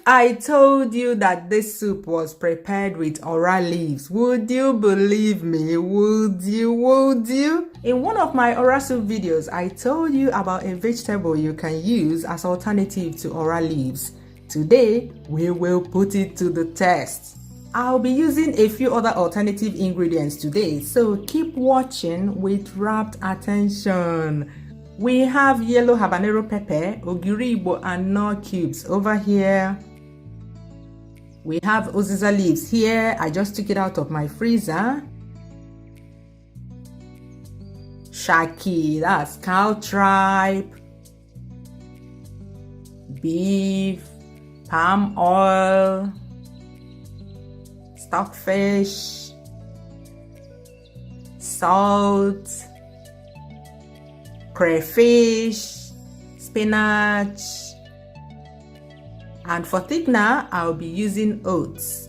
I told you that this soup was prepared with ora leaves, would you believe me? Would you? In one of my ora soup videos, I told you about a vegetable you can use as alternative to ora leaves. Today, we will put it to the test. I'll be using a few other alternative ingredients today, so keep watching with rapt attention. We have yellow habanero pepper, ogiri igbo and knorr cubes over here. We have uziza leaves here. I just took it out of my freezer. Shaki, that's cow tripe. Beef, palm oil, stockfish, salt, crayfish, spinach, and for thickener, I'll be using oats.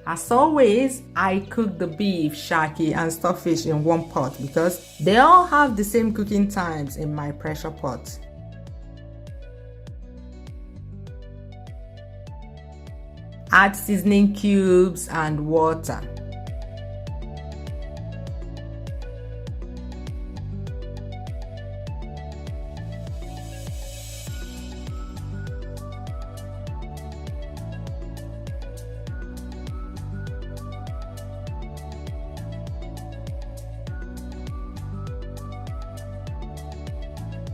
As always, I cook the beef, shaki, and stockfish in one pot because they all have the same cooking times in my pressure pot. Add seasoning cubes and water.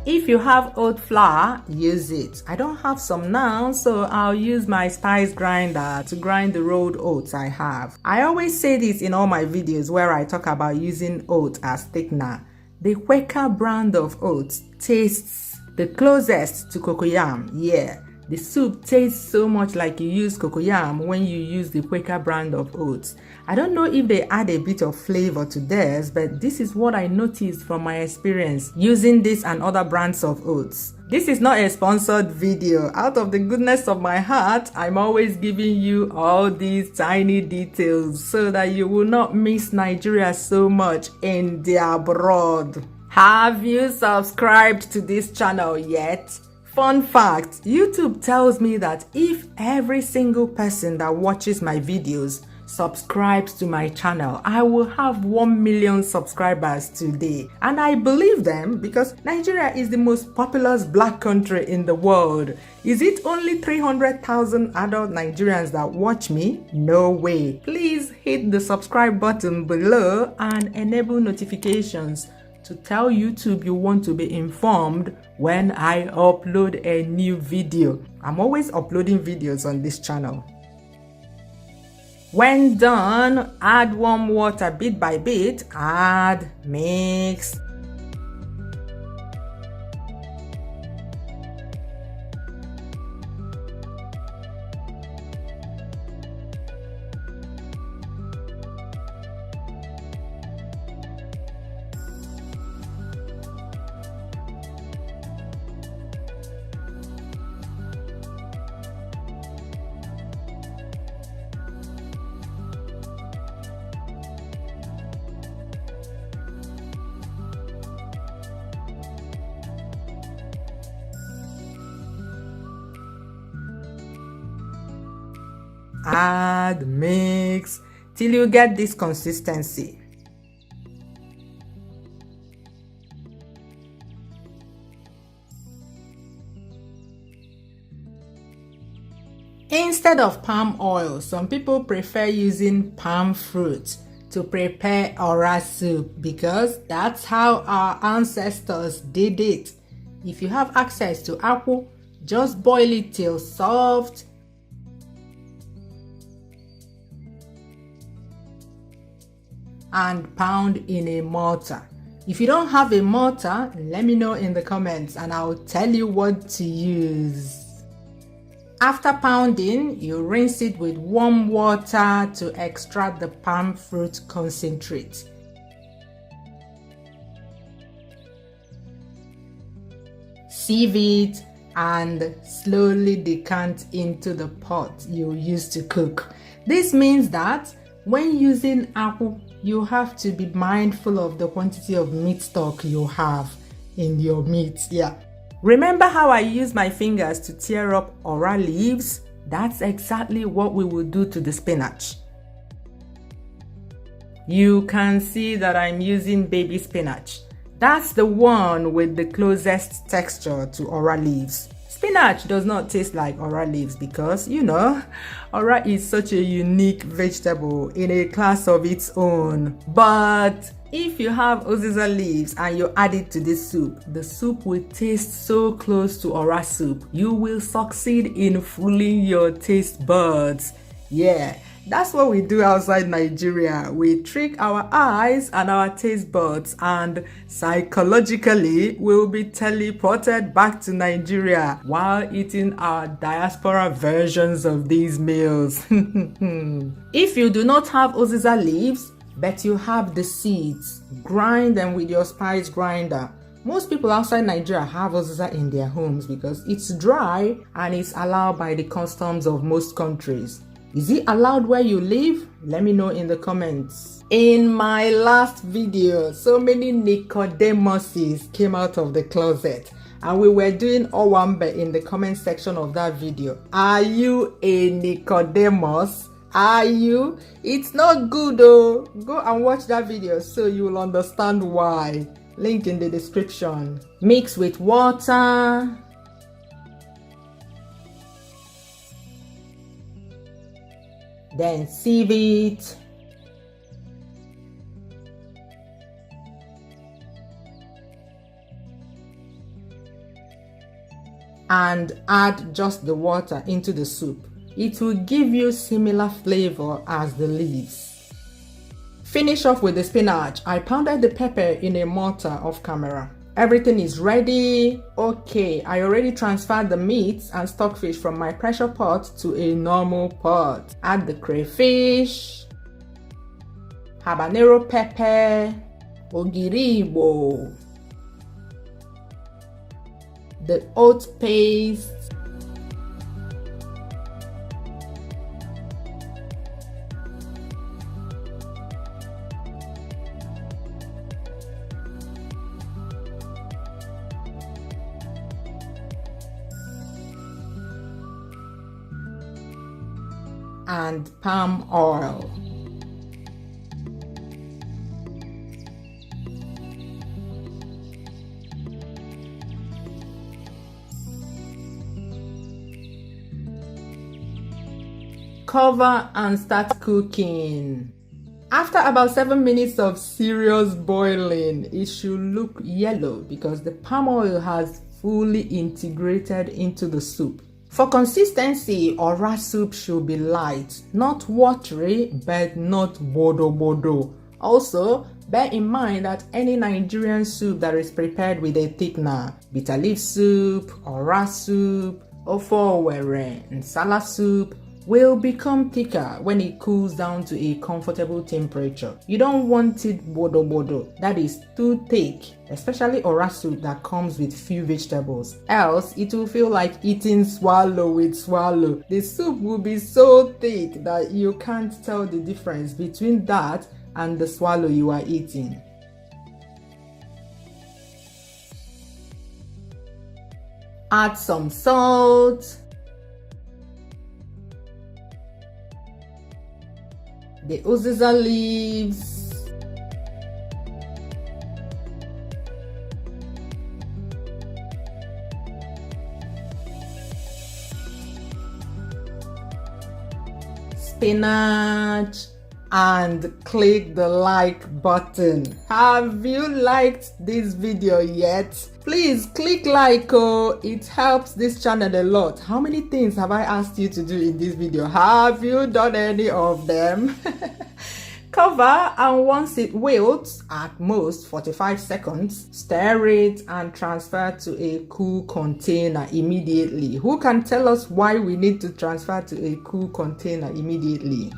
If you have oat flour, use it. I don't have some now, so I'll use my spice grinder to grind the rolled oats I have. I always say this in all my videos where I talk about using oat as thickener. The Quaker brand of oats tastes the closest to cocoyam. Yeah, the soup tastes so much like you use cocoyam when you use the Quaker brand of oats. I don't know if they add a bit of flavor to theirs, but this is what I noticed from my experience using this and other brands of oats. This is not a sponsored video. Out of the goodness of my heart, I'm always giving you all these tiny details so that you will not miss Nigeria so much in the abroad. Have you subscribed to this channel yet? Fun fact, YouTube tells me that if every single person that watches my videos subscribes to my channel, I will have 1 million subscribers today. And I believe them because Nigeria is the most populous black country in the world. Is it only 300,000 adult Nigerians that watch me? No way. Please hit the subscribe button below and enable notifications to tell YouTube you want to be informed when I upload a new video. I'm always uploading videos on this channel. When done, add warm water bit by bit, add, mix. Add, mix till you get this consistency. Instead of palm oil, some people prefer using palm fruit to prepare ora soup because that's how our ancestors did it. If you have access to apple, just boil it till soft. And pound in a mortar. If you don't have a mortar, let me know in the comments and I'll tell you what to use. After pounding, you rinse it with warm water to extract the palm fruit concentrate. Sieve it and slowly decant into the pot you use to cook. This means that when using apple, you have to be mindful of the quantity of meat stock you have in your meat. Yeah. Remember how I use my fingers to tear up ora leaves? That's exactly what we will do to the spinach. You can see that I'm using baby spinach. That's the one with the closest texture to ora leaves. Spinach does not taste like ora leaves because, ora is such a unique vegetable in a class of its own. But if you have uziza leaves and you add it to this soup, the soup will taste so close to ora soup. You will succeed in fooling your taste buds. Yeah. That's what we do outside Nigeria. We trick our eyes and our taste buds, and psychologically we'll be teleported back to Nigeria while eating our diaspora versions of these meals. If you do not have uziza leaves, but you have the seeds, grind them with your spice grinder. Most people outside Nigeria have uziza in their homes because it's dry and it's allowed by the customs of most countries. Is it allowed where you live? Let me know in the comments. In my last video, so many Nicodemuses came out of the closet and we were doing Owambe in the comment section of that video. Are you a Nicodemus? Are you? It's not good though. Go and watch that video so you will understand why. Link in the description. Mix with water. Then sieve it. And add just the water into the soup. It will give you similar flavor as the leaves. Finish off with the spinach. I pounded the pepper in a mortar off camera. Everything is ready. Okay, I already transferred the meats and stockfish from my pressure pot to a normal pot. Add the crayfish, habanero pepper, ogiribo, the oat paste, and palm oil. Cover and start cooking. After about 7 minutes of serious boiling, it should look yellow because the palm oil has fully integrated into the soup. For consistency, ora soup should be light, not watery, but not bodo. Also, bear in mind that any Nigerian soup that is prepared with a thickener, bitter leaf soup, ora soup, ofo owere, and sala soup, will become thicker when it cools down to a comfortable temperature. You don't want it bodo, that is too thick, especially ora soup that comes with few vegetables. Else, it will feel like eating swallow with swallow. The soup will be so thick that you can't tell the difference between that and the swallow you are eating. Add some salt, the uziza leaves, spinach, and click the like button. Have you liked this video yet? Please click like, oh, it helps this channel a lot. How many things have I asked you to do in this video? Have you done any of them? Cover, and once it wilts, at most 45 seconds, stir it and transfer to a cool container immediately. Who can tell us why we need to transfer to a cool container immediately?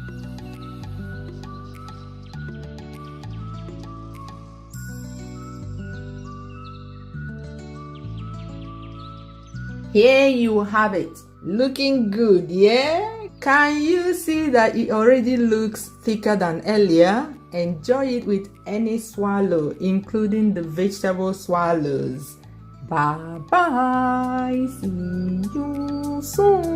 Here you have it, looking good, yeah? Can you see that it already looks thicker than earlier? enjoy it with any swallow, including the vegetable swallows. Bye bye. See you soon.